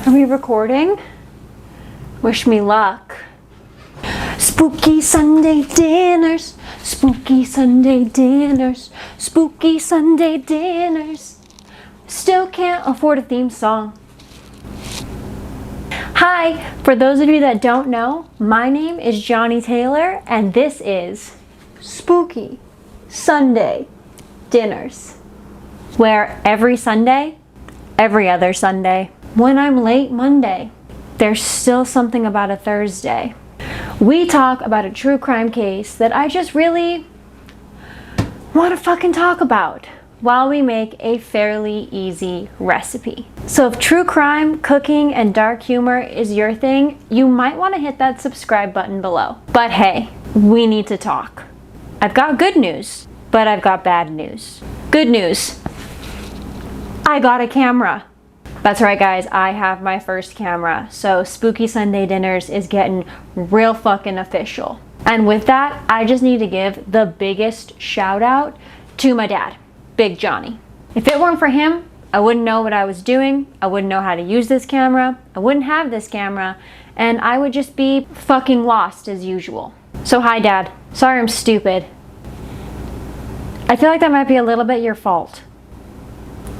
Are we recording? Wish me luck. Spooky Sunday dinners, spooky Sunday dinners, spooky Sunday dinners. Still can't afford a theme song. Hi, for those of you that don't know, my name is Johnny Taylor and this is Spooky Sunday Dinners, where every Sunday, every other Sunday, when I'm late Monday, there's still something about a Thursday. We talk about a true crime case that I just really want to fucking talk about while we make a fairly easy recipe. So if true crime, cooking, and dark humor is your thing, you might want to hit that subscribe button below. But hey, we need to talk. I've got good news, but I've got bad news. Good news, I got a camera. That's right guys, I have my first camera. So Spooky Sunday Dinners is getting real fucking official. And with that, I just need to give the biggest shout out to my dad, Big Johnny. If it weren't for him, I wouldn't know what I was doing. I wouldn't know how to use this camera. I wouldn't have this camera. And I would just be fucking lost as usual. So hi Dad, sorry I'm stupid. I feel like that might be a little bit your fault.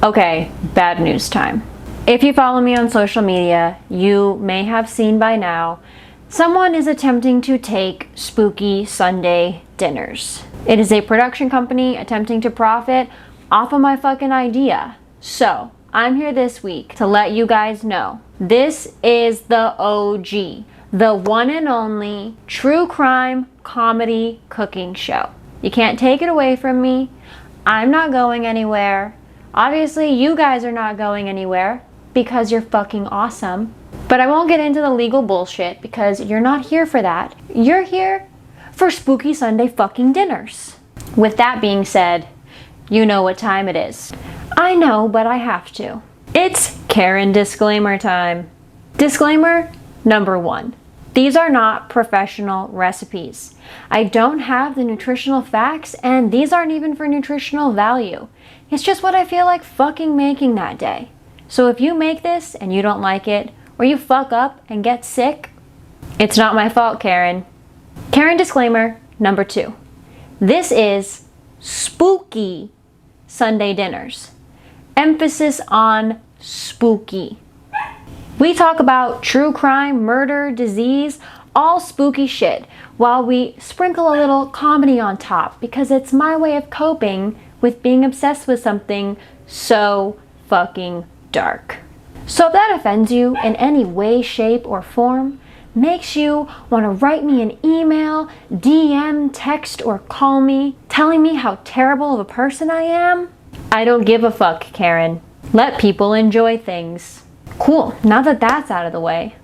Okay, bad news time. If you follow me on social media, you may have seen by now, someone is attempting to take Spooky Sunday Dinners. It is a production company attempting to profit off of my fucking idea. So, I'm here this week to let you guys know, this is the OG, the one and only true crime comedy cooking show. You can't take it away from me. I'm not going anywhere. Obviously, you guys are not going anywhere because you're fucking awesome. But I won't get into the legal bullshit because you're not here for that. You're here for Spooky Sunday fucking dinners. With that being said, you know what time it is. I know, but I have to. It's Karen disclaimer time. Disclaimer number 1. These are not professional recipes. I don't have the nutritional facts and these aren't even for nutritional value. It's just what I feel like fucking making that day. So if you make this and you don't like it, or you fuck up and get sick, it's not my fault, Karen. Karen disclaimer number 2. This is Spooky Sunday Dinners. Emphasis on spooky. We talk about true crime, murder, disease, all spooky shit, while we sprinkle a little comedy on top because it's my way of coping with being obsessed with something so fucking dark. So if that offends you in any way, shape, or form, makes you want to write me an email, DM, text, or call me, telling me how terrible of a person I am, I don't give a fuck, Karen. Let people enjoy things. Cool, now that that's out of the way,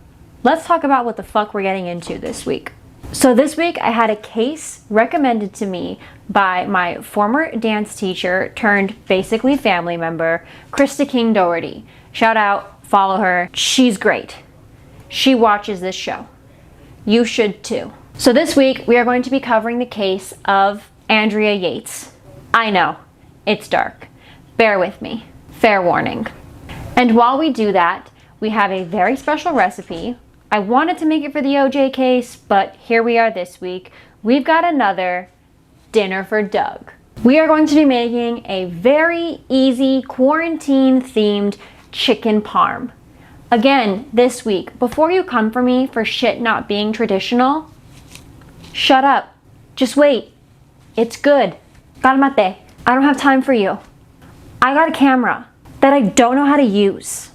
let's talk about what the fuck we're getting into this week. So this week I had a case recommended to me by my former dance teacher turned basically family member, Krista King Doherty. Shout out, follow her, she's great. She watches this show. You should too. So this week we are going to be covering the case of Andrea Yates. I know, it's dark. Bear with me. Fair warning. And while we do that, we have a very special recipe. I wanted to make it for the OJ case, but here we are this week. We've got another dinner for Doug. We are going to be making a very easy quarantine-themed chicken parm. Again, this week, before you come for me for shit not being traditional, shut up. Just wait. It's good. Calmate. I don't have time for you. I got a camera that I don't know how to use.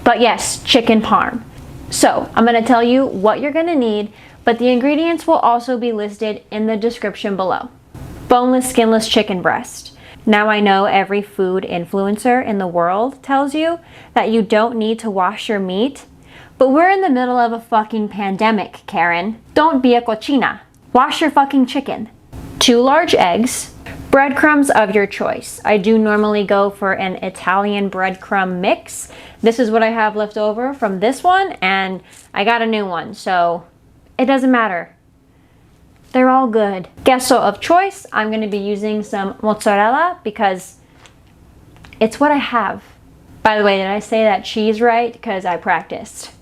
But yes, chicken parm. So I'm going to tell you what you're going to need, but the ingredients will also be listed in the description below. Boneless, skinless chicken breast. Now I know every food influencer in the world tells you that you don't need to wash your meat, but we're in the middle of a fucking pandemic, Karen. Don't be a cochina. Wash your fucking chicken. 2 large eggs. Breadcrumbs of your choice. I do normally go for an Italian breadcrumb mix. This is what I have left over from this one, and I got a new one, so it doesn't matter. They're all good. Queso of choice, I'm going to be using some mozzarella because it's what I have. By the way, did I say that cheese right? Because I practiced.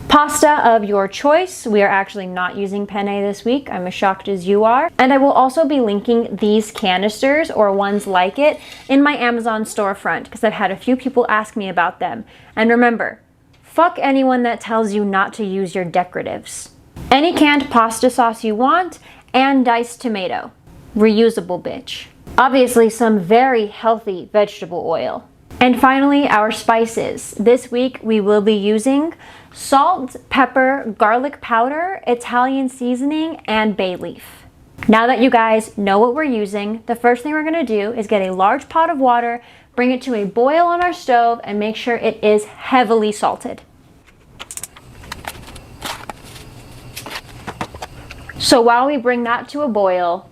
Pasta of your choice. We are actually not using penne this week. I'm as shocked as you are. And I will also be linking these canisters or ones like it in my Amazon storefront because I've had a few people ask me about them. And remember, fuck anyone that tells you not to use your decoratives. Any canned pasta sauce you want and diced tomato. Reusable bitch. Obviously some very healthy vegetable oil. And finally, our spices. This week we will be using salt, pepper, garlic powder, Italian seasoning, and bay leaf. Now that you guys know what we're using, the first thing we're gonna do is get a large pot of water, bring it to a boil on our stove, and make sure it is heavily salted. So while we bring that to a boil,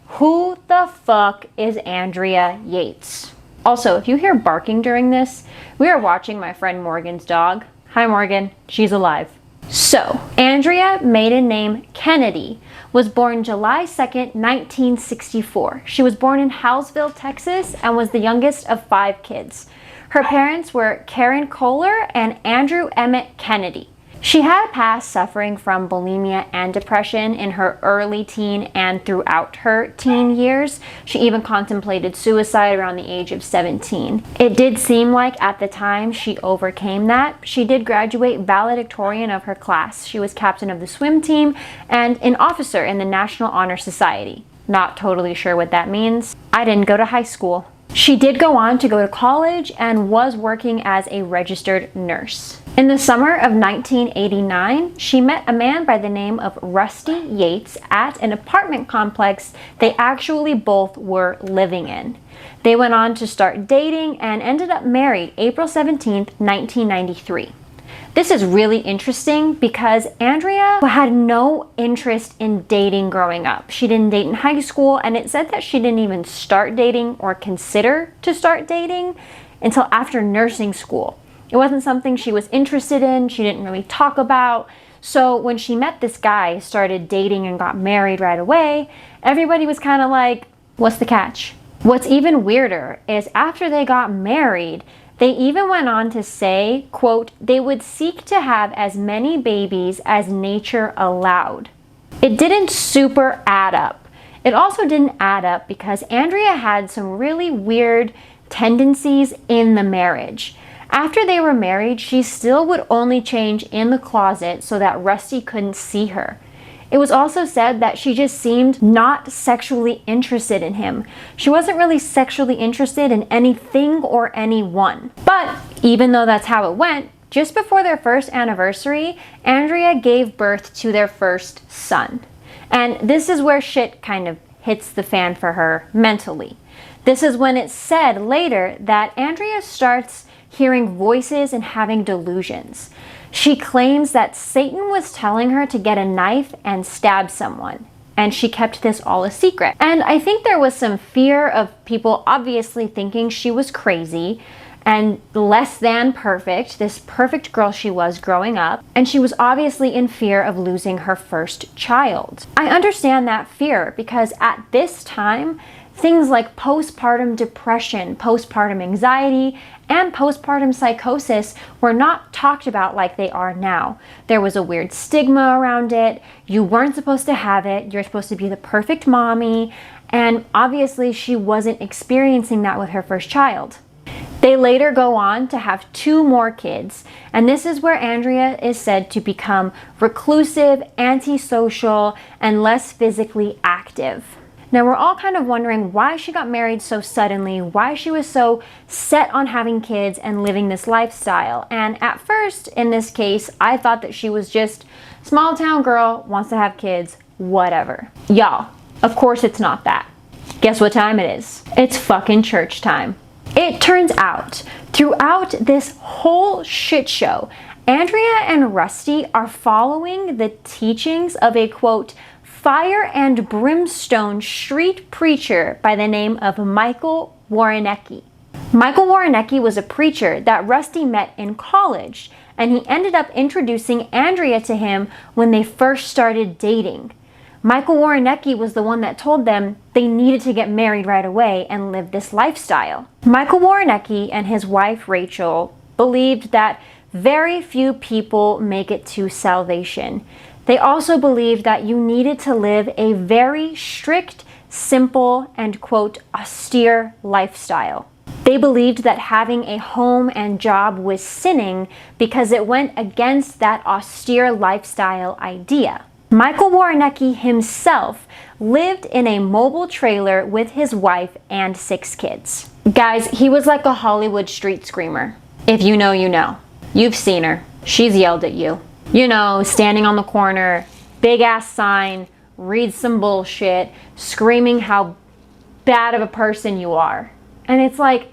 who the fuck is Andrea Yates? Also, if you hear barking during this, we are watching my friend Morgan's dog. Hi Morgan, she's alive. So, Andrea, maiden name Kennedy, was born July 2nd, 1964. She was born in Howellsville, Texas, and was the youngest of 5 kids. Her parents were Karen Kohler and Andrew Emmett Kennedy. She had a past suffering from bulimia and depression in her early teen and throughout her teen years. She even contemplated suicide around the age of 17. It did seem like at the time she overcame that. She did graduate valedictorian of her class. She was captain of the swim team and an officer in the National Honor Society. Not totally sure what that means. I didn't go to high school. She did go on to go to college and was working as a registered nurse. In the summer of 1989, she met a man by the name of Rusty Yates at an apartment complex they actually both were living in. They went on to start dating and ended up married April 17th, 1993. This is really interesting because Andrea had no interest in dating growing up. She didn't date in high school, and it said that she didn't even start dating or consider to start dating until after nursing school. It wasn't something she was interested in, she didn't really talk about. So when she met this guy, started dating and got married right away, everybody was kind of like, what's the catch? What's even weirder is after they got married, they even went on to say, quote, they would seek to have as many babies as nature allowed. It didn't super add up. It also didn't add up because Andrea had some really weird tendencies in the marriage. After they were married, she still would only change in the closet so that Rusty couldn't see her. It was also said that she just seemed not sexually interested in him. She wasn't really sexually interested in anything or anyone. But even though that's how it went, just before their first anniversary, Andrea gave birth to their first son. And this is where shit kind of hits the fan for her mentally. This is when it's said later that Andrea starts hearing voices and having delusions. She claims that Satan was telling her to get a knife and stab someone, and she kept this all a secret. And I think there was some fear of people obviously thinking she was crazy and less than perfect, this perfect girl she was growing up, and she was obviously in fear of losing her first child. I understand that fear because at this time, things like postpartum depression, postpartum anxiety, and postpartum psychosis were not talked about like they are now. There was a weird stigma around it. You weren't supposed to have it. You're supposed to be the perfect mommy. And obviously she wasn't experiencing that with her first child. They later go on to have 2 more kids, and this is where Andrea is said to become reclusive, antisocial, and less physically active. Now we're all kind of wondering why she got married so suddenly, why she was so set on having kids and living this lifestyle. And at first, in this case, I thought that she was just small town girl, wants to have kids, whatever. Y'all, of course it's not that. Guess what time it is? It's fucking church time. It turns out, throughout this whole shit show, Andrea and Rusty are following the teachings of a, quote, fire and brimstone street preacher by the name of Michael Warrenecki. Michael Warrenecki was a preacher that Rusty met in college, and he ended up introducing Andrea to him when they first started dating. Michael Warrenecki was the one that told them they needed to get married right away and live this lifestyle. Michael Warrenecki and his wife Rachel believed that very few people make it to salvation. They also believed that you needed to live a very strict, simple, and quote, austere lifestyle. They believed that having a home and job was sinning because it went against that austere lifestyle idea. Michael Warrenecki himself lived in a mobile trailer with his wife and 6 kids. Guys, he was like a Hollywood street screamer. If you know, you know. You've seen her. She's yelled at you. You know, standing on the corner, big ass sign, read some bullshit, screaming how bad of a person you are. And it's like,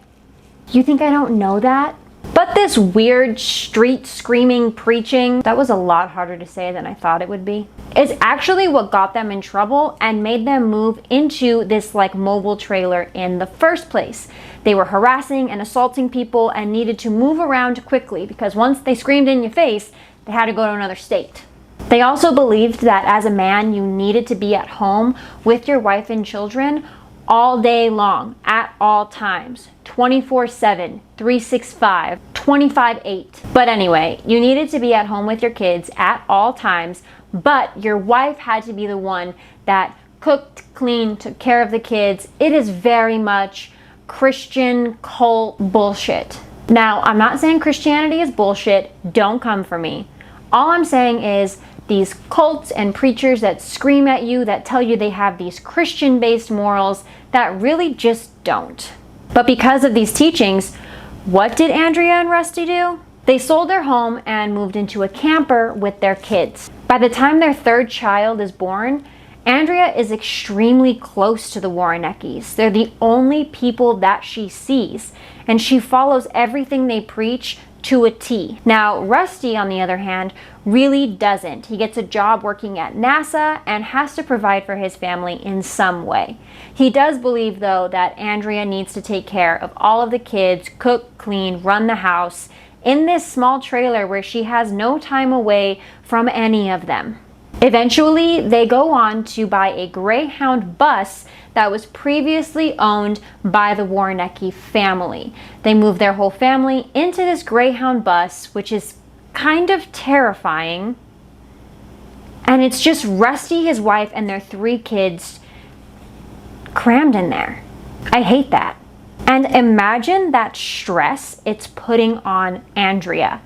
you think I don't know that? But this weird street screaming preaching, that was a lot harder to say than I thought it would be, is actually what got them in trouble and made them move into this like mobile trailer in the first place. They were harassing and assaulting people and needed to move around quickly because once they screamed in your face, they had to go to another state. They also believed that as a man, you needed to be at home with your wife and children all day long, at all times, 24/7, 365, 25/8. But anyway, you needed to be at home with your kids at all times, but your wife had to be the one that cooked, cleaned, took care of the kids. It is very much Christian cult bullshit. Now, I'm not saying Christianity is bullshit. Don't come for me. All I'm saying is these cults and preachers that scream at you, that tell you they have these Christian-based morals that really just don't. But because of these teachings, what did Andrea and Rusty do? They sold their home and moved into a camper with their kids. By the time their 3rd child is born, Andrea is extremely close to the Warreneckis. They're the only people that she sees, and she follows everything they preach to a T. Now, Rusty, on the other hand, really doesn't. He gets a job working at NASA and has to provide for his family in some way. He does believe, though, that Andrea needs to take care of all of the kids, cook, clean, run the house, in this small trailer where she has no time away from any of them. Eventually, they go on to buy a Greyhound bus that was previously owned by the Warrenecki family. They move their whole family into this Greyhound bus, which is kind of terrifying. And it's just Rusty, his wife, and their 3 kids crammed in there. I hate that. And imagine that stress it's putting on Andrea.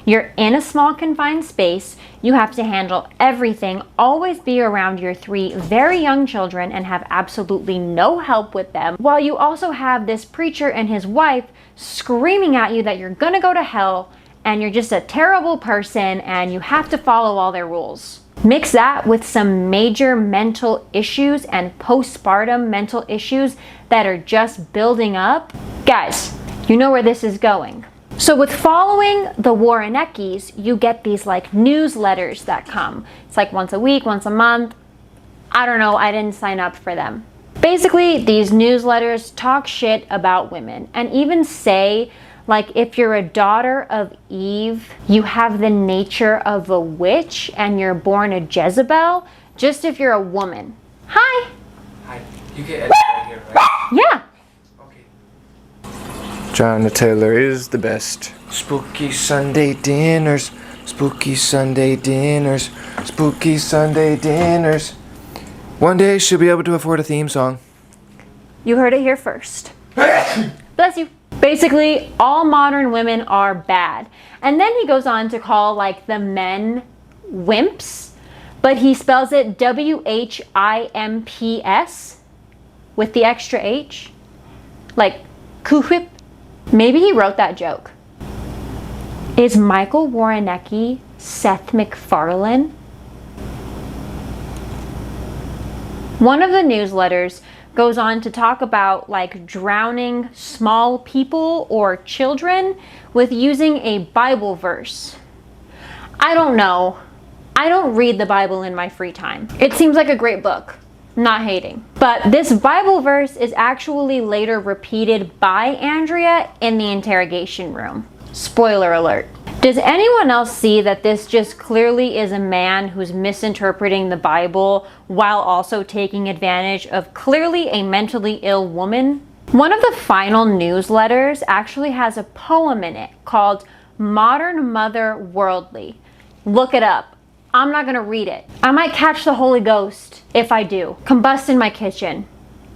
You're in a small confined space, you have to handle everything, always be around your 3 very young children and have absolutely no help with them, while you also have this preacher and his wife screaming at you that you're gonna go to hell and you're just a terrible person and you have to follow all their rules. Mix that with some major mental issues and postpartum mental issues that are just building up. Guys, you know where this is going. So with following the Warreneckis, you get these like newsletters that come. It's like once a week, once a month. I don't know, I didn't sign up for them. Basically, these newsletters talk shit about women and even say, like, if you're a daughter of Eve, you have the nature of a witch and you're born a Jezebel, just if you're a woman. Hi! Hi. You get edited right here, right? Yeah. John the Taylor is the best. Spooky Sunday dinners, spooky Sunday dinners, spooky Sunday dinners. One day she'll be able to afford a theme song. You heard it here first. Bless you. Basically, all modern women are bad. And then he goes on to call like the men wimps, but he spells it WHIMPS with the extra H. Like, kuhwip. Maybe he wrote that joke. Is Michael Warrenecki Seth MacFarlane? One of the newsletters goes on to talk about like drowning small people or children with using a Bible verse. I don't know. I don't read the Bible in my free time. It seems like a great book. Not hating. But this Bible verse is actually later repeated by Andrea in the interrogation room. Spoiler alert. Does anyone else see that this just clearly is a man who's misinterpreting the Bible while also taking advantage of clearly a mentally ill woman? One of the final newsletters actually has a poem in it called Modern Mother Worldly. Look it up. I'm not gonna read it. I might catch the Holy Ghost if I do. Combust in my kitchen.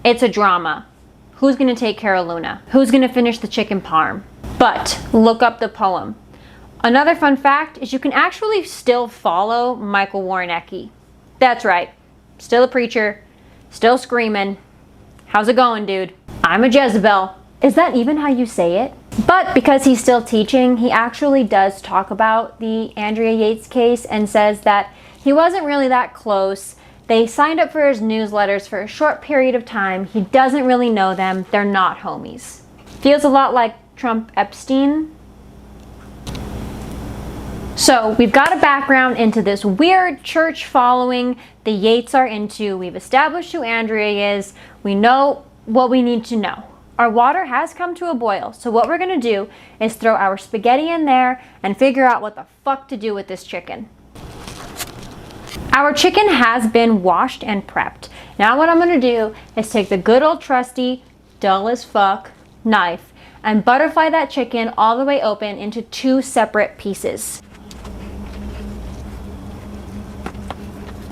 It's a drama. Who's gonna take care of Luna? Who's gonna finish the chicken parm? But look up the poem. Another fun fact is you can actually still follow Michael Warnecki. That's right. Still a preacher. Still screaming. How's it going, dude? I'm a Jezebel. Is that even how you say it? But because he's still teaching, he actually does talk about the Andrea Yates case and says that he wasn't really that close. They signed up for his newsletters for a short period of time. He doesn't really know them. They're not homies. Feels a lot like Trump Epstein. So we've got a background into this weird church following the Yates are into. We've established who Andrea is. We know what we need to know. Our water has come to a boil. So what we're gonna do is throw our spaghetti in there and figure out what the fuck to do with this chicken. Our chicken has been washed and prepped. Now what I'm gonna do is take the good old trusty, dull as fuck knife and butterfly that chicken all the way open into 2 separate pieces.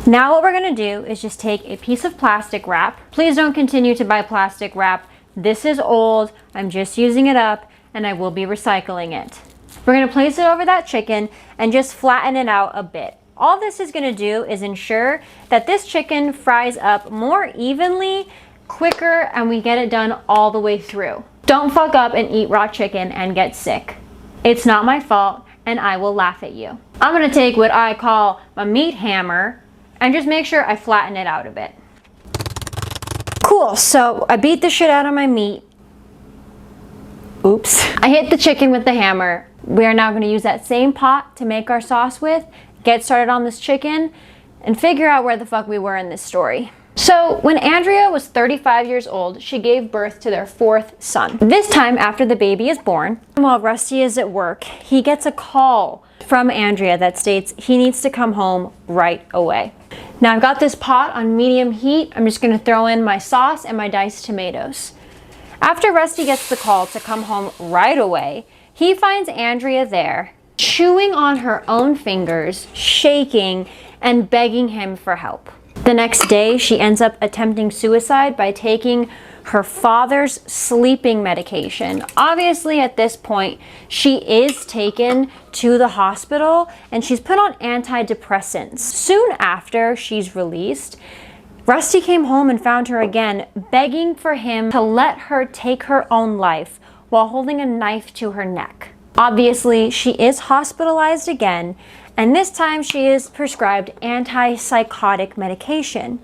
Now what we're gonna do is just take a piece of plastic wrap. Please don't continue to buy plastic wrap. This is old, I'm just using it up, and I will be recycling it. We're gonna place it over that chicken and just flatten it out a bit. All this is gonna do is ensure that this chicken fries up more evenly, quicker, and we get it done all the way through. Don't fuck up and eat raw chicken and get sick. It's not my fault, and I will laugh at you. I'm gonna take what I call a meat hammer and just make sure I flatten it out a bit. Cool, so I beat the shit out of my meat. Oops. I hit the chicken with the hammer. We are now gonna use that same pot to make our sauce with, get started on this chicken, and figure out where the fuck we were in this story. So when Andrea was 35 years old, she gave birth to their 4th son. This time after the baby is born, while Rusty is at work, he gets a call from Andrea that states he needs to come home right away. Now I've got this pot on medium heat. I'm just gonna throw in my sauce and my diced tomatoes. After Rusty gets the call to come home right away, he finds Andrea there, chewing on her own fingers, shaking, and begging him for help. The next day, she ends up attempting suicide by taking her father's sleeping medication. Obviously, at this point, she is taken to the hospital and she's put on antidepressants. Soon after she's released, Rusty came home and found her again, begging for him to let her take her own life while holding a knife to her neck. Obviously, she is hospitalized again, and this time she is prescribed antipsychotic medication.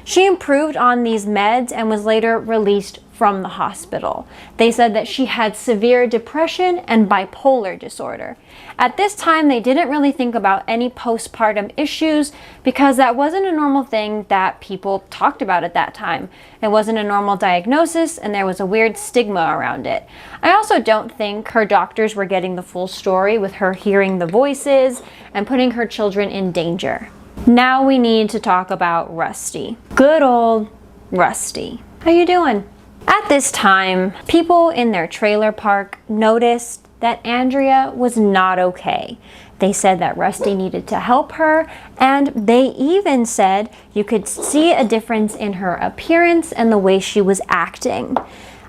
She improved on these meds and was later released from the hospital. They said that she had severe depression and bipolar disorder. At this time, they didn't really think about any postpartum issues because that wasn't a normal thing that people talked about at that time. It wasn't a normal diagnosis and there was a weird stigma around it. I also don't think her doctors were getting the full story with her hearing the voices and putting her children in danger. Now we need to talk about Rusty. Good old Rusty. How you doing? At this time, people in their trailer park noticed that Andrea was not okay. They said that Rusty needed to help her, and they even said you could see a difference in her appearance and the way she was acting.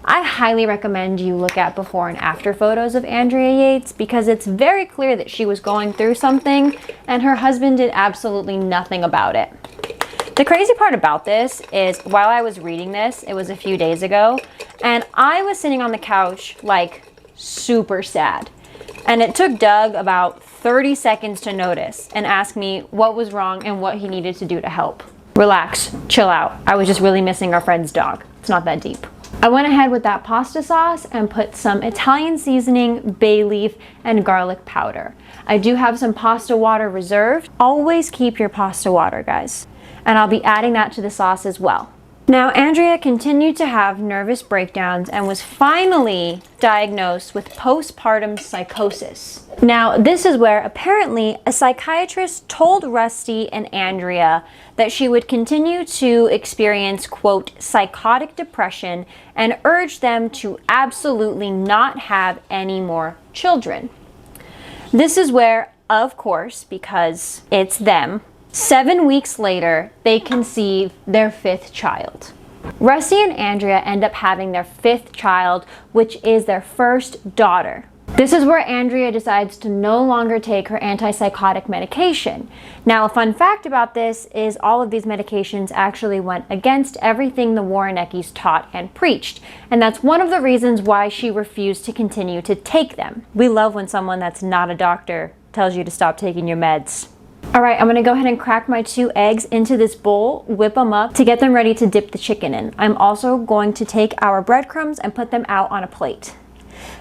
I highly recommend you look at before and after photos of Andrea Yates because it's very clear that she was going through something and her husband did absolutely nothing about it. The crazy part about this is while I was reading this, it was a few days ago, and I was sitting on the couch like super sad. And it took Doug about 30 seconds to notice and ask me what was wrong and what he needed to do to help. Relax, chill out. I was just really missing our friend's dog. It's not that deep. I went ahead with that pasta sauce and put some Italian seasoning, bay leaf, and garlic powder. I do have some pasta water reserved. Always keep your pasta water, guys. And I'll be adding that to the sauce as well. Now, Andrea continued to have nervous breakdowns and was finally diagnosed with postpartum psychosis. Now, this is where apparently a psychiatrist told Rusty and Andrea that she would continue to experience, quote, psychotic depression and urged them to absolutely not have any more children. This is where, of course, because it's them, 7 weeks later, they conceive their 5th child. Rusty and Andrea end up having their 5th child, which is their first daughter. This is where Andrea decides to no longer take her antipsychotic medication. Now, a fun fact about this is all of these medications actually went against everything the Warreneckis taught and preached, and that's one of the reasons why she refused to continue to take them. We love when someone that's not a doctor tells you to stop taking your meds. All right, I'm gonna go ahead and crack my 2 eggs into this bowl, whip them up to get them ready to dip the chicken in. I'm also going to take our breadcrumbs and put them out on a plate.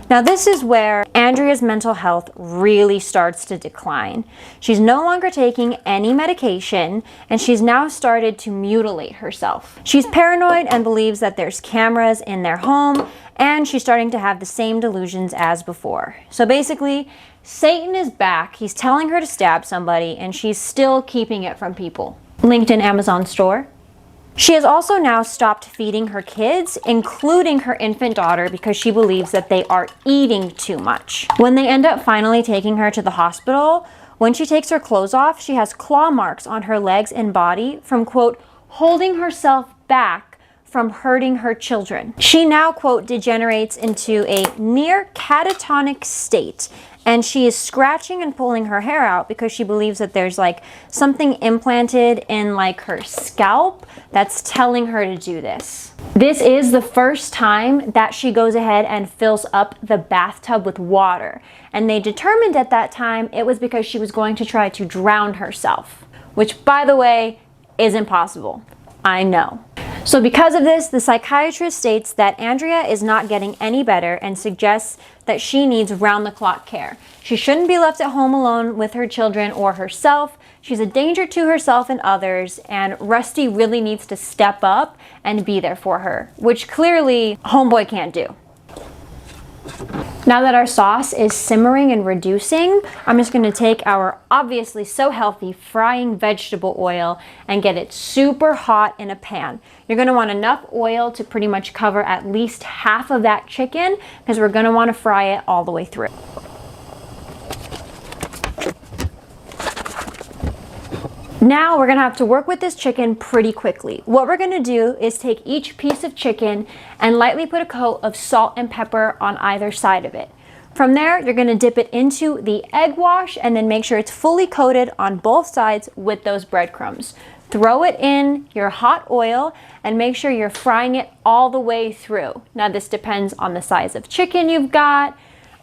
Now, this is where Andrea's mental health really starts to decline. She's no longer taking any medication, and she's now started to mutilate herself. She's paranoid and believes that there's cameras in their home, and she's starting to have the same delusions as before. So basically, Satan is back. He's telling her to stab somebody, and she's still keeping it from people. Linked in Amazon store. She has also now stopped feeding her kids, including her infant daughter, because she believes that they are eating too much. When they end up finally taking her to the hospital, when she takes her clothes off, she has claw marks on her legs and body from, quote, holding herself back from hurting her children. She now, quote, degenerates into a near catatonic state, and she is scratching and pulling her hair out because she believes that there's like something implanted in like her scalp that's telling her to do this. This is the first time that she goes ahead and fills up the bathtub with water. And they determined at that time it was because she was going to try to drown herself, which, by the way, is impossible. I know. So because of this, the psychiatrist states that Andrea is not getting any better and suggests that she needs round-the-clock care. She shouldn't be left at home alone with her children or herself. She's a danger to herself and others, and Rusty really needs to step up and be there for her, which clearly homeboy can't do. Now that our sauce is simmering and reducing, I'm just gonna take our obviously so healthy frying vegetable oil and get it super hot in a pan. You're gonna want enough oil to pretty much cover at least half of that chicken because we're gonna wanna fry it all the way through. Now we're gonna have to work with this chicken pretty quickly. What we're gonna do is take each piece of chicken and lightly put a coat of salt and pepper on either side of it. From there, you're gonna dip it into the egg wash and then make sure it's fully coated on both sides with those breadcrumbs. Throw it in your hot oil and make sure you're frying it all the way through. Now this depends on the size of chicken you've got.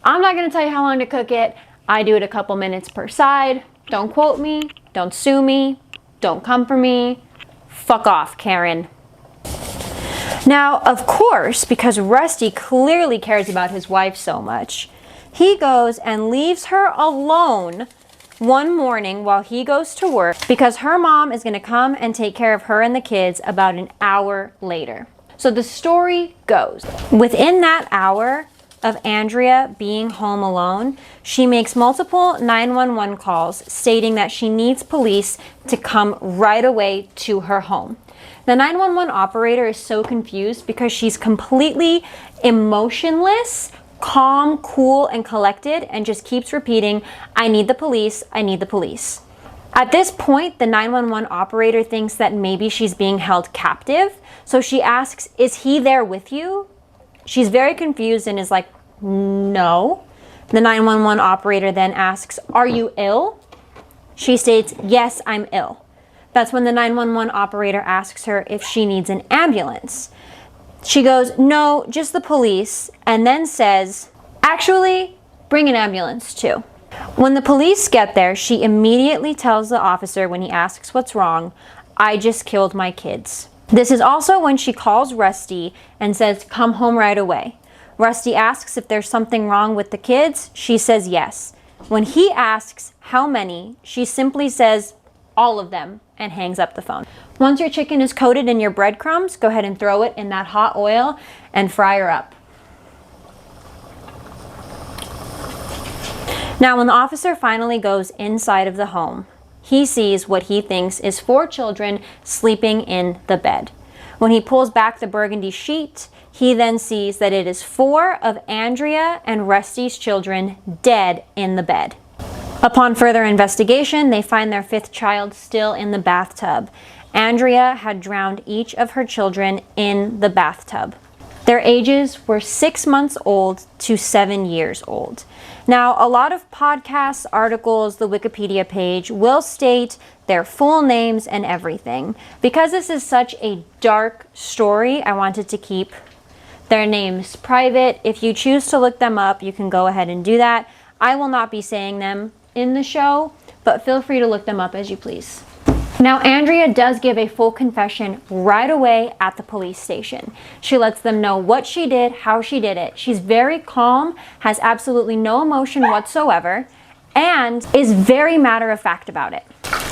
I'm not gonna tell you how long to cook it. I do it a couple minutes per side. Don't quote me. Don't sue me, don't come for me, fuck off, Karen. Now, of course, because Rusty clearly cares about his wife so much, he goes and leaves her alone one morning while he goes to work because her mom is gonna come and take care of her and the kids about an hour later. So the story goes, within that hour of Andrea being home alone, she makes multiple 911 calls stating that she needs police to come right away to her home. The 911 operator is so confused because she's completely emotionless, calm, cool, and collected, and just keeps repeating, I need the police, I need the police. At this point, the 911 operator thinks that maybe she's being held captive, so she asks, is he there with you? She's very confused and is like, no. The 911 operator then asks, are you ill? She states, yes, I'm ill. That's when the 911 operator asks her if she needs an ambulance. She goes, no, just the police, and then says, actually, bring an ambulance too. When the police get there, she immediately tells the officer when he asks what's wrong, I just killed my kids. This is also when she calls Rusty and says, come home right away. Rusty asks if there's something wrong with the kids. She says yes. When he asks how many, she simply says all of them, and hangs up the phone. Once your chicken is coated in your breadcrumbs, go ahead and throw it in that hot oil and fry her up. Now, when the officer finally goes inside of the home, he sees what he thinks is 4 children sleeping in the bed. When he pulls back the burgundy sheet, he then sees that it is 4 of Andrea and Rusty's children dead in the bed. Upon further investigation, they find their 5th child still in the bathtub. Andrea had drowned each of her children in the bathtub. Their ages were 6 months old to 7 years old. Now, a lot of podcasts, articles, the Wikipedia page will state their full names and everything. Because this is such a dark story, I wanted to keep their names private. If you choose to look them up, you can go ahead and do that. I will not be saying them in the show, but feel free to look them up as you please. Now, Andrea does give a full confession right away at the police station. She lets them know what she did, how she did it. She's very calm, has absolutely no emotion whatsoever, and is very matter of fact about it.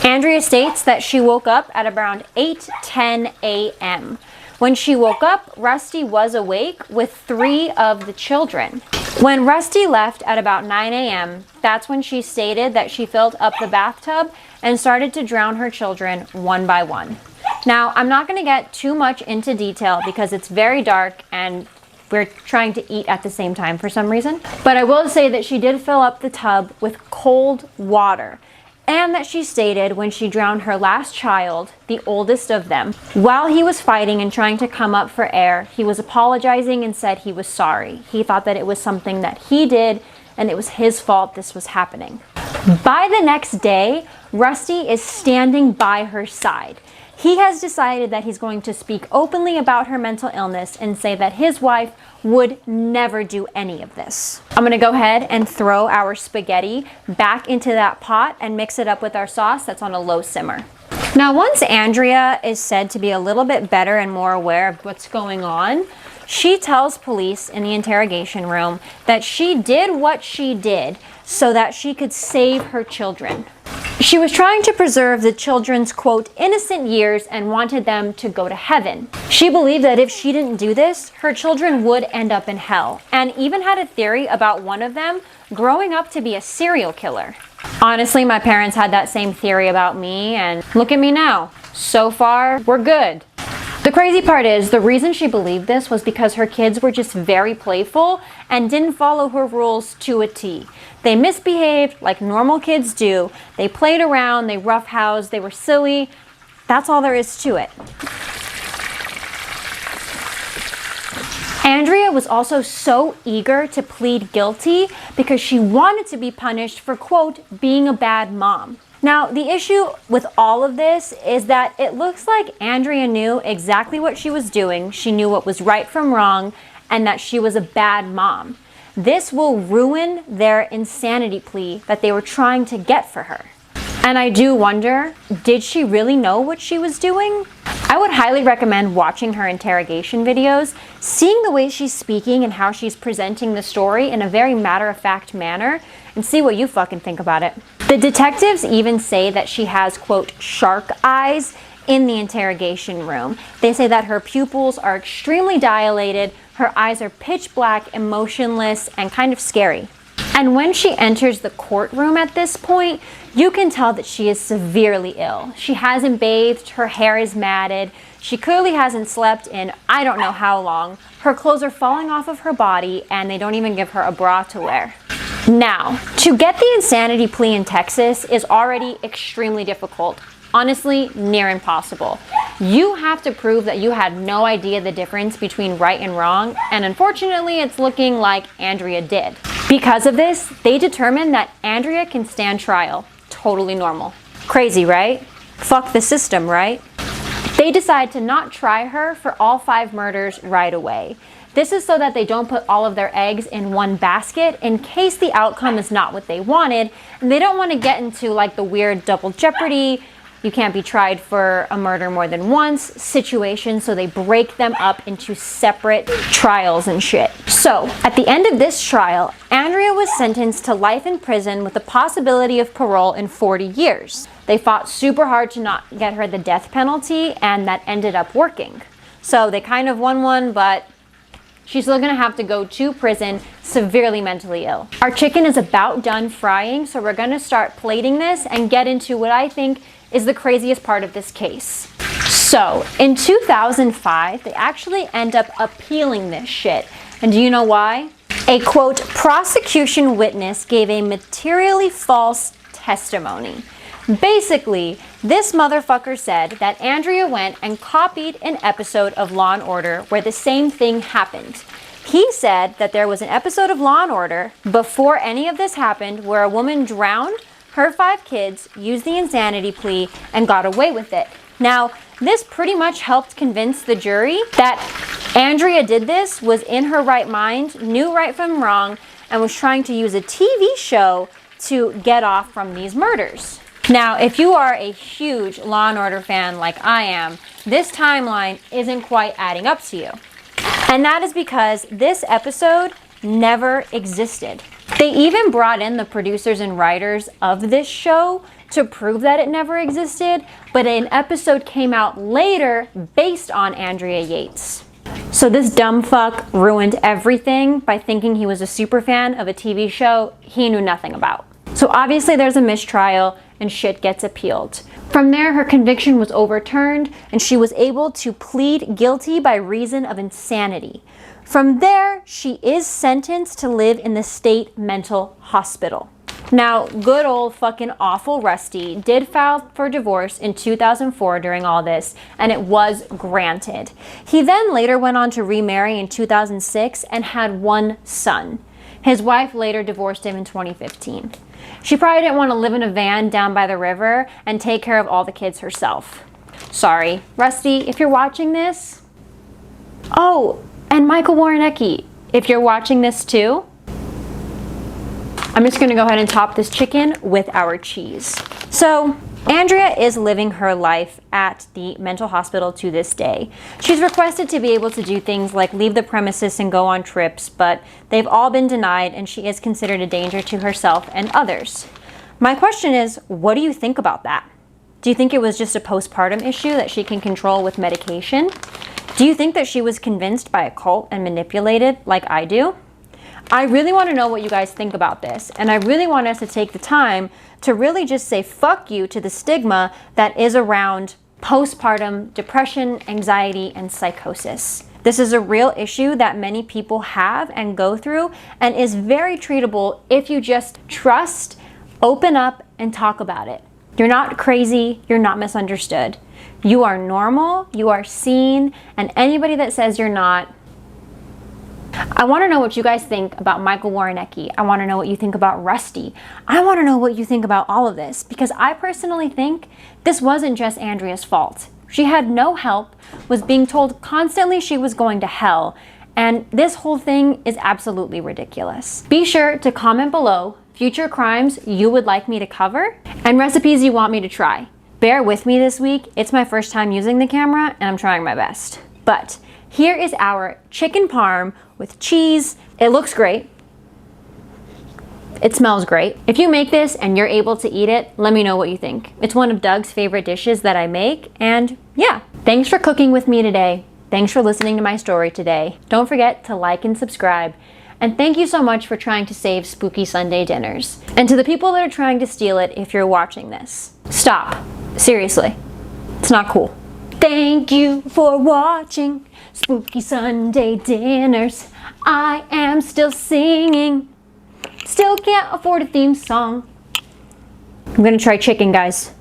Andrea states that she woke up at around 8:10 a.m. When she woke up, Rusty was awake with 3 of the children. When Rusty left at about 9 a.m., that's when she stated that she filled up the bathtub and started to drown her children one by one. Now, I'm not going to get too much into detail because it's very dark and we're trying to eat at the same time for some reason. But I will say that she did fill up the tub with cold water, and that she stated when she drowned her last child, the oldest of them, while he was fighting and trying to come up for air, he was apologizing and said he was sorry. He thought that it was something that he did and it was his fault this was happening. By the next day, Rusty is standing by her side. He has decided that he's going to speak openly about her mental illness and say that his wife would never do any of this. I'm gonna go ahead and throw our spaghetti back into that pot and mix it up with our sauce that's on a low simmer. Now, once Andrea is said to be a little bit better and more aware of what's going on, she tells police in the interrogation room that she did what she did so that she could save her children. She was trying to preserve the children's, quote, innocent years and wanted them to go to heaven. She believed that if she didn't do this, her children would end up in hell, and even had a theory about one of them growing up to be a serial killer. Honestly, my parents had that same theory about me, and look at me now. So far, we're good. The crazy part is, the reason she believed this was because her kids were just very playful and didn't follow her rules to a T. They misbehaved like normal kids do. They played around, they roughhoused, they were silly. That's all there is to it. Andrea was also so eager to plead guilty because she wanted to be punished for, quote, being a bad mom. Now, the issue with all of this is that it looks like Andrea knew exactly what she was doing. She knew what was right from wrong and that she was a bad mom. This will ruin their insanity plea that they were trying to get for her. And I do wonder, did she really know what she was doing? I would highly recommend watching her interrogation videos, seeing the way she's speaking and how she's presenting the story in a very matter-of-fact manner, and see what you fucking think about it. The detectives even say that she has, quote, shark eyes in the interrogation room. They say that her pupils are extremely dilated, her eyes are pitch black, emotionless, and kind of scary. And when she enters the courtroom at this point, you can tell that she is severely ill. She hasn't bathed, her hair is matted, she clearly hasn't slept in I don't know how long. Her clothes are falling off of her body and they don't even give her a bra to wear. Now, to get the insanity plea in Texas is already extremely difficult. Honestly, near impossible. You have to prove that you had no idea the difference between right and wrong, and unfortunately, it's looking like Andrea did. Because of this, they determined that Andrea can stand trial. Totally normal. Crazy, right? Fuck the system, right? They decide to not try her for all 5 murders right away. This is so that they don't put all of their eggs in one basket in case the outcome is not what they wanted, and they don't want to get into like the weird double jeopardy you can't be tried for a murder more than once situation, so they break them up into separate trials and shit. So, at the end of this trial, Andrea was sentenced to life in prison with the possibility of parole in 40 years. They fought super hard to not get her the death penalty, and that ended up working. So they kind of won one, but she's still gonna have to go to prison, severely mentally ill. Our chicken is about done frying, so we're gonna start plating this and get into what I think is the craziest part of this case. So, in 2005, they actually end up appealing this shit. And do you know why? A quote, prosecution witness gave a materially false testimony. Basically, this motherfucker said that Andrea went and copied an episode of Law & Order where the same thing happened. He said that there was an episode of Law & Order before any of this happened where a woman drowned her 5 kids, used the insanity plea, and got away with it. Now, this pretty much helped convince the jury that Andrea did this, was in her right mind, knew right from wrong, and was trying to use a TV show to get off from these murders. Now, if you are a huge Law & Order fan like I am, this timeline isn't quite adding up to you. And that is because this episode never existed. They even brought in the producers and writers of this show to prove that it never existed, but an episode came out later based on Andrea Yates. So this dumb fuck ruined everything by thinking he was a super fan of a TV show he knew nothing about. So obviously there's a mistrial and shit gets appealed. From there, her conviction was overturned and she was able to plead guilty by reason of insanity. From there, she is sentenced to live in the state mental hospital. Now, good old fucking awful Rusty did file for divorce in 2004 during all this, and it was granted. He then later went on to remarry in 2006 and had 1 son. His wife later divorced him in 2015. She probably didn't want to live in a van down by the river and take care of all the kids herself. Sorry. Rusty, if you're watching this... Oh, and Michael Warrenecki, if you're watching this too, I'm just gonna go ahead and top this chicken with our cheese. So, Andrea is living her life at the mental hospital to this day. She's requested to be able to do things like leave the premises and go on trips, but they've all been denied and she is considered a danger to herself and others. My question is, what do you think about that? Do you think it was just a postpartum issue that she can control with medication? Do you think that she was convinced by a cult and manipulated like I do? I really want to know what you guys think about this, and I really want us to take the time to really just say fuck you to the stigma that is around postpartum depression, anxiety, and psychosis. This is a real issue that many people have and go through and is very treatable if you just trust, open up, and talk about it. You're not crazy, you're not misunderstood. You are normal, you are seen, and anybody that says you're not, I want to know what you guys think about Michael Warrenecki. I want to know what you think about Rusty. I want to know what you think about all of this, because I personally think this wasn't just Andrea's fault. She had no help, was being told constantly she was going to hell, and this whole thing is absolutely ridiculous. Be sure to comment below future crimes you would like me to cover and recipes you want me to try. Bear with me this week. It's my first time using the camera and I'm trying my best. But here is our chicken parm with cheese. It looks great. It smells great. If you make this and you're able to eat it, let me know what you think. It's one of Doug's favorite dishes that I make, and yeah. Thanks for cooking with me today. Thanks for listening to my story today. Don't forget to like and subscribe. And thank you so much for trying to save Spooky Sunday dinners. And to the people that are trying to steal it, if you're watching this, stop. Seriously. It's not cool. Thank you for watching Spooky Sunday dinners. I am still singing. Still can't afford a theme song. I'm gonna try chicken, guys.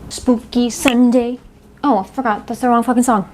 Spooky Sunday. Oh, I forgot. That's the wrong fucking song.